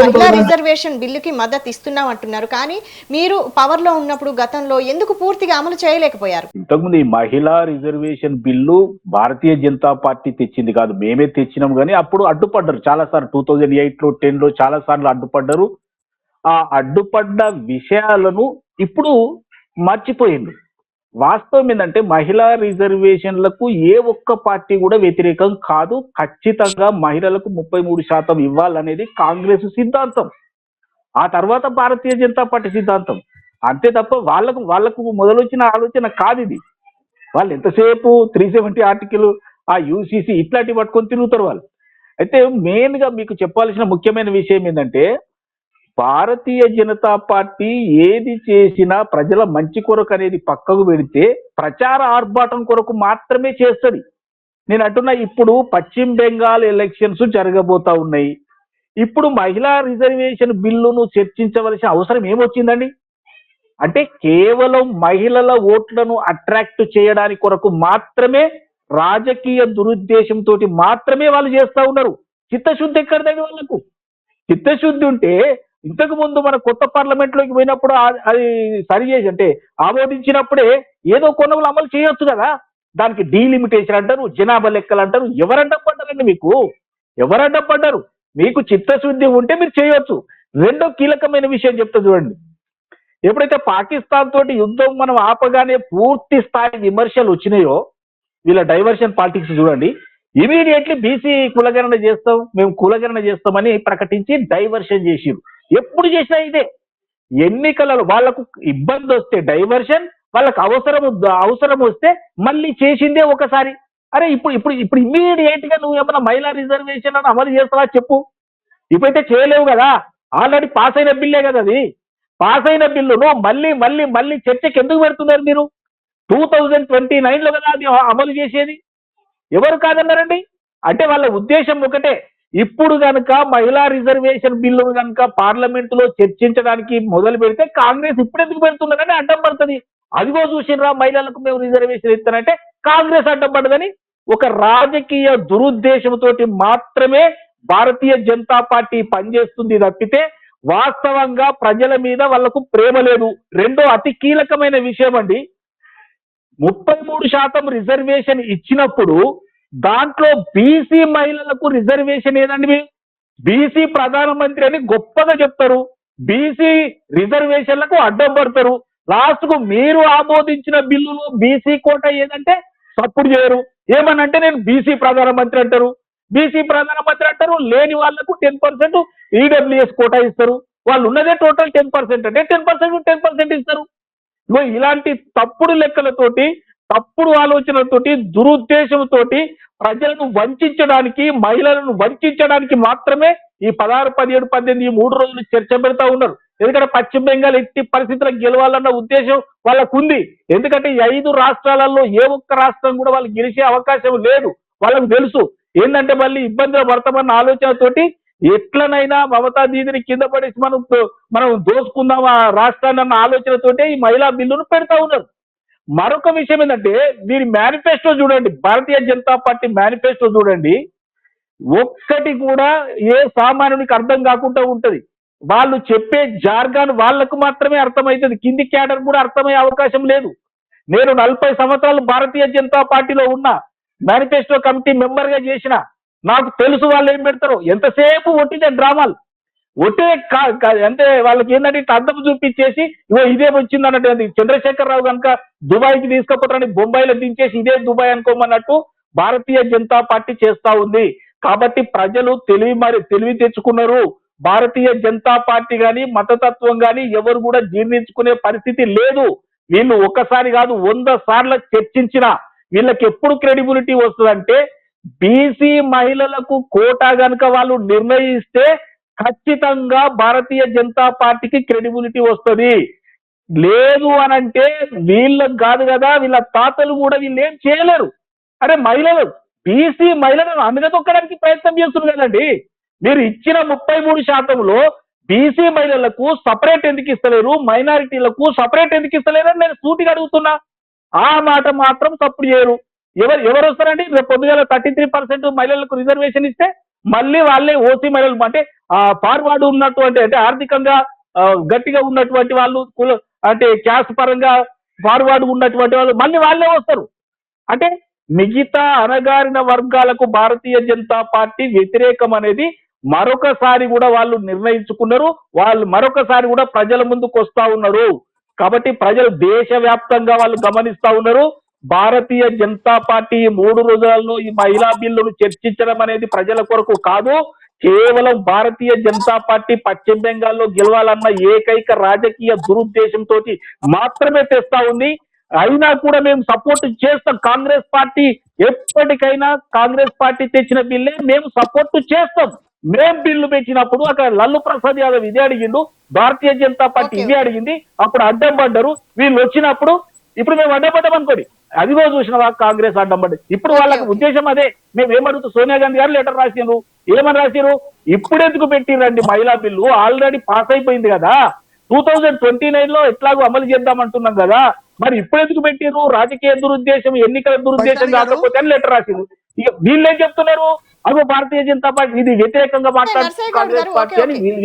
మహిళా రిజర్వేషన్ బిల్లుకి మద్దతు ఇస్తున్నాం అంటున్నారు. కానీ మీరు పవర్ లో ఉన్నప్పుడు గతంలో ఎందుకు పూర్తిగా అమలు చేయలేకపోయారు? ఇంతకుముందు ఈ మహిళా reservation bill Bharatiya Janata party తెచ్చింది కాదు, మేమే తెచ్చినాం. కానీ అప్పుడు అడ్డుపడ్డారు చాలా సార్లు. 2008లో 10లో చాలా సార్లు అడ్డుపడ్డారు. ఆ అడ్డుపడ్డ విషయాలను ఇప్పుడు మర్చిపోయింది. వాస్తవం ఏంటంటే మహిళా రిజర్వేషన్లకు ఏ ఒక్క పార్టీ కూడా వ్యతిరేకం కాదు. ఖచ్చితంగా మహిళలకు 33% ఇవ్వాలనేది కాంగ్రెస్ సిద్ధాంతం. ఆ తర్వాత భారతీయ జనతా పార్టీ సిద్ధాంతం. అంతే తప్ప వాళ్ళకు మొదలొచ్చిన ఆలోచన కాదు ఇది. వాళ్ళు ఎంతసేపు 370 ఆర్టికల్, ఆ యూసీసీ ఇట్లాంటివి పట్టుకొని తిరుగుతారు వాళ్ళు. అయితే మెయిన్ గా మీకు చెప్పాల్సిన ముఖ్యమైన విషయం ఏంటంటే భారతీయ జనతా పార్టీ ఏది చేసినా ప్రజల మంచి కొరకు అనేది పక్కకు పెడితే ప్రచార ఆర్భాటం కొరకు మాత్రమే చేస్తుంది. నేను అంటున్నా, ఇప్పుడు పశ్చిమ బెంగాల్ ఎలక్షన్స్ జరగబోతా ఉన్నాయి. ఇప్పుడు మహిళా రిజర్వేషన్ బిల్లును చర్చించవలసిన అవసరం ఏమొచ్చిందండి? అంటే కేవలం మహిళల ఓట్లను అట్రాక్ట్ చేయడానికి కొరకు మాత్రమే, రాజకీయ దురుద్దేశంతో మాత్రమే వాళ్ళు చేస్తా ఉన్నారు. చిత్తశుద్ధి ఎక్కడదండి వాళ్ళకు? చిత్తశుద్ధి ఉంటే ఇంతకు ముందు మన కొత్త పార్లమెంట్ లోకి పోయినప్పుడు అది సరి చేసి అంటే ఆమోదించినప్పుడే ఏదో కొనుగోలు అమలు చేయొచ్చు కదా. దానికి డీలిమిటేషన్ అంటారు, జనాభా లెక్కలు అంటారు. ఎవరడ్డం పడ్డారండి మీకు? ఎవరడ్డం పడ్డారు? మీకు చిత్తశుద్ధి ఉంటే మీరు చేయొచ్చు. రెండో కీలకమైన విషయం చెప్తా చూడండి. ఎప్పుడైతే పాకిస్తాన్ తోటి యుద్ధం మనం ఆపగానే పూర్తి స్థాయి విమర్శలు వచ్చినాయో, వీళ్ళ డైవర్షన్ పాలిటిక్స్ చూడండి. ఇమీడియట్లీ బీసీ కులగణన చేస్తాం, మేము కులగణన చేస్తామని ప్రకటించి డైవర్షన్ చేసిరు. ఎప్పుడు చేసినా ఇదే. ఎన్నికలలో వాళ్ళకు ఇబ్బంది వస్తే డైవర్షన్, వాళ్ళకు అవసరం వస్తే మళ్ళీ చేసిందే ఒకసారి. అరే ఇప్పుడు ఇప్పుడు ఇప్పుడు ఇమీడియట్ గా నువ్వు ఏమన్నా మహిళా రిజర్వేషన్ అని అమలు చేస్తావా చెప్పు. ఇప్పుడైతే చేయలేవు కదా, ఆల్రెడీ పాస్ అయిన బిల్లే కదా అది. పాస్ అయిన బిల్లును మళ్ళీ మళ్ళీ మళ్ళీ చర్చకి ఎందుకు పెడుతున్నారు మీరు? 2029లో కదా అది అమలు చేసేది. ఎవరు కాదన్నారండి? అంటే వాళ్ళ ఉద్దేశం ఒకటే. ఇప్పుడు కనుక మహిళా రిజర్వేషన్ బిల్లును కనుక పార్లమెంట్ లో చర్చించడానికి మొదలు పెడితే కాంగ్రెస్ ఇప్పుడు ఎందుకు పెడుతున్నారని అడ్డం పడుతుంది. అదిగో చూసినరా మహిళలకు మేము రిజర్వేషన్ ఇస్తానంటే కాంగ్రెస్ అడ్డం పడదని ఒక రాజకీయ దురుద్దేశంతో మాత్రమే భారతీయ జనతా పార్టీ పనిచేస్తుంది తప్పితే వాస్తవంగా ప్రజల మీద వాళ్లకు ప్రేమ లేదు. రెండో అతి కీలకమైన విషయం అండి, 33% రిజర్వేషన్ ఇచ్చినప్పుడు దాంట్లో బీసీ మహిళలకు రిజర్వేషన్ ఏదండి? బీసీ ప్రధానమంత్రి అని గొప్పగా చెప్తారు, బీసీ రిజర్వేషన్లకు అడ్డం పడతారు. లాస్ట్ కు మీరు ఆమోదించిన బిల్లులో బీసీ కోట ఏదంటే సపోర్ట్ చేయరు. ఏమనంటే నేను బీసీ ప్రధానమంత్రి అంటారు, బీసీ ప్రధానమంత్రి అంటారు. లేని వాళ్లకు 10% ఈడబ్ల్యూఎస్ కోటా ఇస్తారు. వాళ్ళు ఉన్నదే టోటల్ 10% అంటే 10% ఇస్తారు. ఇలాంటి తప్పుడు లెక్కలతోటి, తప్పుడు ఆలోచనలతోటి, దురుద్దేశంతో ప్రజలను వంచడానికి, మహిళలను వంచడానికి మాత్రమే ఈ 16, 17, 18 ఈ 3 రోజులు చర్చ పెడతా ఉన్నారు. ఎందుకంటే పశ్చిమ బెంగాల్ ఎట్టి పరిస్థితులకు గెలవాలన్న ఉద్దేశం వాళ్ళకు ఉంది. ఎందుకంటే ఈ 5 రాష్ట్రాలలో ఏ ఒక్క రాష్ట్రం కూడా వాళ్ళు గెలిచే అవకాశం లేదు. వాళ్ళకు తెలుసు ఏంటంటే మళ్ళీ ఇబ్బందులు పడతామన్న ఆలోచనతోటి ఎట్లనైనా మమతా దీదిని కింద పడేసి మనం దోసుకుందాం ఆ రాష్ట్రాన్ని అన్న ఆలోచనతోటే ఈ మహిళా బిల్లును పెడతా ఉన్నారు. మరొక విషయం ఏంటంటే దీని మేనిఫెస్టో చూడండి, భారతీయ జనతా పార్టీ మేనిఫెస్టో చూడండి. ఒక్కటి కూడా ఏ సామాన్యునికి అర్థం కాకుండా ఉంటది. వాళ్ళు చెప్పే జార్గాన్ వాళ్లకు మాత్రమే అర్థమవుతుంది, కింది క్యాడర్ కూడా అర్థమయ్యే అవకాశం లేదు. నేను 40 సంవత్సరాలు భారతీయ జనతా పార్టీలో ఉన్నా, మేనిఫెస్టో కమిటీ మెంబర్ గా చేసిన, నాకు తెలుసు వాళ్ళు ఏం పెడతారు. ఎంతసేపు ఒట్టిదే డ్రామాలు, ఒట్టే అంటే వాళ్ళకి ఏంటంటే ఇట్లా అర్థం చూపించేసి ఇవో ఇదే వచ్చింది అన్నట్టు. చంద్రశేఖర్ రావు కనుక దుబాయ్కి తీసుకుపోతారని బొంబాయిలో దించేసి ఇదే దుబాయ్ అనుకోమన్నట్టు భారతీయ జనతా పార్టీ చేస్తా ఉంది. కాబట్టి ప్రజలు తెలివి తెచ్చుకున్నారు. భారతీయ జనతా పార్టీ కానీ మతతత్వం కానీ ఎవరు కూడా జీర్ణించుకునే పరిస్థితి లేదు. వీళ్ళు ఒక్కసారి కాదు 100 సార్లు చర్చించిన వీళ్ళకి ఎప్పుడు క్రెడిబిలిటీ వస్తుందంటే బీసీ మహిళలకు కోటా గనుక వాళ్ళు నిర్ణయిస్తే ఖచ్చితంగా భారతీయ జనతా పార్టీకి క్రెడిబిలిటీ వస్తుంది. లేదు అనంటే వీళ్ళకి కాదు కదా, వీళ్ళ తాతలు కూడా వీళ్ళు ఏం చేయలేరు. అరే మహిళలు, బీసీ మహిళలను అనగదొక్కడానికి ప్రయత్నం చేస్తున్నారు కదండి. మీరు ఇచ్చిన 33%లో బీసీ మహిళలకు సపరేట్ ఎందుకు ఇస్తలేరు, మైనారిటీలకు సపరేట్ ఎందుకు ఇస్తలేరు అని నేను సూటిగా అడుగుతున్నా. ఆ మాట మాత్రం తప్పుడు చేయరు. ఎవరు వస్తారండి? రేపు పొద్దుగాల 33% మహిళలకు రిజర్వేషన్ ఇస్తే మళ్ళీ వాళ్ళే ఓసీ మహిళలు అంటే ఫార్వర్డ్ ఉన్నటువంటి అంటే ఆర్థికంగా గట్టిగా ఉన్నటువంటి వాళ్ళు అంటే క్యాస్ట్ పరంగా ఫార్వర్డ్ ఉన్నటువంటి వాళ్ళు మళ్ళీ వాళ్ళే వస్తారు. అంటే మిగతా అణగారిన వర్గాలకు భారతీయ జనతా పార్టీ వ్యతిరేకం అనేది మరొకసారి కూడా వాళ్ళు నిర్ణయించుకున్నారు. వాళ్ళు మరొకసారి కూడా ప్రజల ముందుకు వస్తా ఉన్నారు. కాబట్టి ప్రజలు దేశవ్యాప్తంగా వాళ్ళు గమనిస్తా ఉన్నారు. భారతీయ జనతా పార్టీ 3 రోజులలో ఈ మహిళా బిల్లును చర్చించడం అనేది ప్రజల కొరకు కాదు, కేవలం భారతీయ జనతా పార్టీ పశ్చిమ బెంగాల్లో గెలవాలన్న ఏకైక రాజకీయ దురుద్దేశంతో మాత్రమే తెస్తా ఉంది. అయినా కూడా మేము సపోర్ట్ చేస్తాం. కాంగ్రెస్ పార్టీ ఎప్పటికైనా కాంగ్రెస్ పార్టీ తెచ్చిన బిల్లే మేము సపోర్ట్ చేస్తాం. మేం బిల్లు పెట్టినప్పుడు అక్కడ లల్లు ప్రసాద్ యాదవ్ ఇదే అడిగిండు, భారతీయ జనతా పార్టీ ఇదే అడిగింది, అప్పుడు అడ్డం పడ్డారు. వీళ్ళు వచ్చినప్పుడు ఇప్పుడు మేము అడ్డం పడ్డాం అనుకోండి, అదిగో చూసినవా కాంగ్రెస్ అడ్డం పడ్డది. ఇప్పుడు వాళ్ళకి ఉద్దేశం అదే. మేము ఏమడుగుతాం, సోనియా గాంధీ గారు లెటర్ రాసిరు, ఏమని రాసిరు, ఇప్పుడెందుకు పెట్టిరండి మహిళా బిల్లు, ఆల్రెడీ పాస్ అయిపోయింది కదా, 2029లో ఎట్లాగో అమలు చేద్దామంటున్నాం కదా, మరి ఇప్పుడెందుకు పెట్టిరు, రాజకీయ దురుద్దేశం ఎన్నికల దురుద్దేశం కాకపోతే అని లెటర్ రాసిరు. ఇక వీళ్ళు ఏం చెప్తున్నారు, అదో భారతీయ జనతా పార్టీ ఇది వ్యతిరేకంగా నర్సయ్య గౌడ్ గారు, కాంగ్రెస్ పార్టీ అని వీళ్ళు